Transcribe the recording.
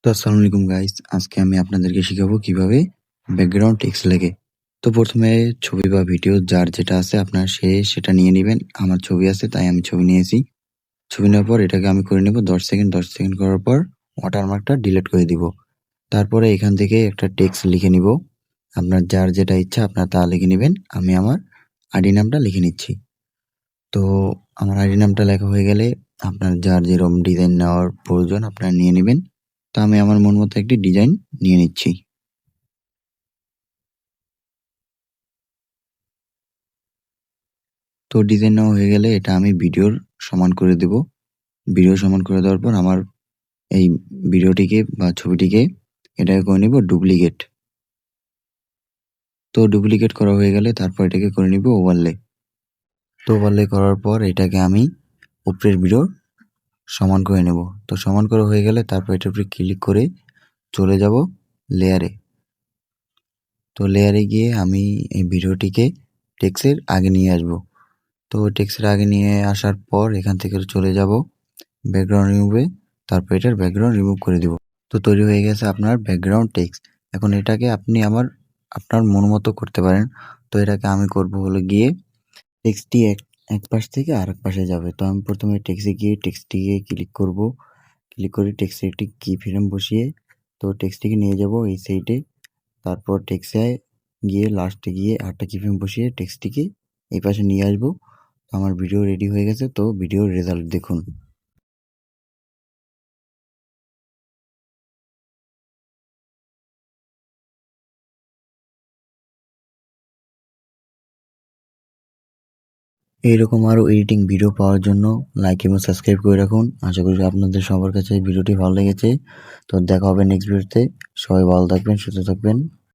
তো আসসালামু আলাইকুম গাইস, আজকে আমি আপনাদেরকে শিখাবো কিভাবে ব্যাকগ্রাউন্ড টেক্সট লেখে। তো প্রথমে ছবি বা ভিডিও যার যেটা আছে আপনার সেটা নিয়ে নেবেন। আমার ছবি আছে তাই আমি ছবি নিয়েছি। ছবি নেওয়ার পর এটাকে আমি করে নেব 10 সেকেন্ড করার পর ওয়াটারমার্কটা ডিলিট করে দিব। তারপরে এখান থেকে একটা টেক্সট লিখে নিব। আপনার যার যেটা ইচ্ছা আপনার তা লিখে নেবেন। আমি আমার আইডি নামটা লিখে নিচ্ছি। তো আমার আইডি নামটা লেখা হয়ে গেলে আপনার যার যেরকম ডিজাইন নেওয়ার প্রয়োজন আপনারা নিয়ে নেবেন। তো আমি আমার মন মতো একটি ডিজাইন নিয়ে নিচ্ছি। তো ডিজাইন নেওয়া হয়ে গেলে এটা আমি ভিডিওর সমান করে দেব। ভিডিও সমান করে দেওয়ার পর আমার এই ভিডিওটিকে বা ছবিটিকে এটাকে করে নিব ডুপ্লিকেট। তো ডুপ্লিকেট করা হয়ে গেলে তারপর এটাকে করে নিব ওভারলে। তো ওভারলে করার পর এটাকে আমি উপরের ভিডিও সমান করে নেব। তো সমান করা হয়ে গেলে তারপর এটার উপরে ক্লিক করে চলে যাব লেয়ারে। তো লেয়ারে গিয়ে আমি এই ভিডিওটিকে টেক্সটের আগে নিয়ে আসব। তো টেক্সটের আগে নিয়ে আসার পর এখান থেকে চলে যাব ব্যাকগ্রাউন্ড রিমুভে। তারপর এটার ব্যাকগ্রাউন্ড রিমুভ করে দিব। তো তৈরি হয়ে গেছে আপনার ব্যাকগ্রাউন্ড টেক্সট। এখন এটাকে আপনি আপনার মন মতো করতে পারেন। তো এটাকে আমি করব হলো গিয়ে টেক্সটটি এক পাশ থেকে আরেক পাশে যাবে। তো আমি প্রথমে টেক্সটে গিয়ে টেক্সটটিকে ক্লিক করব। ক্লিক করে টেক্সটে একটি কি ফ্রেম বসিয়ে তো টেক্সটটিকে নিয়ে যাব এই সাইডে। তারপর টেক্সটে গিয়ে লাস্টে গিয়ে আরেকটা কি ফ্রেম বসিয়ে টেক্সটটিকে এই পাশে নিয়ে আসবো। আমার ভিডিও রেডি হয়ে গেছে। তো ভিডিওর রেজাল্ট দেখুন। এইরকম আরও এডিটিং ভিডিও পাওয়ার জন্য লাইক এবং সাবস্ক্রাইব করে রাখুন। আশা করি আপনাদের সবার কাছে ভিডিওটি ভালো লেগেছে। তো দেখা হবে নেক্সট ভিডিওতে। সবাই ভালো থাকবেন, সুস্থ থাকবেন।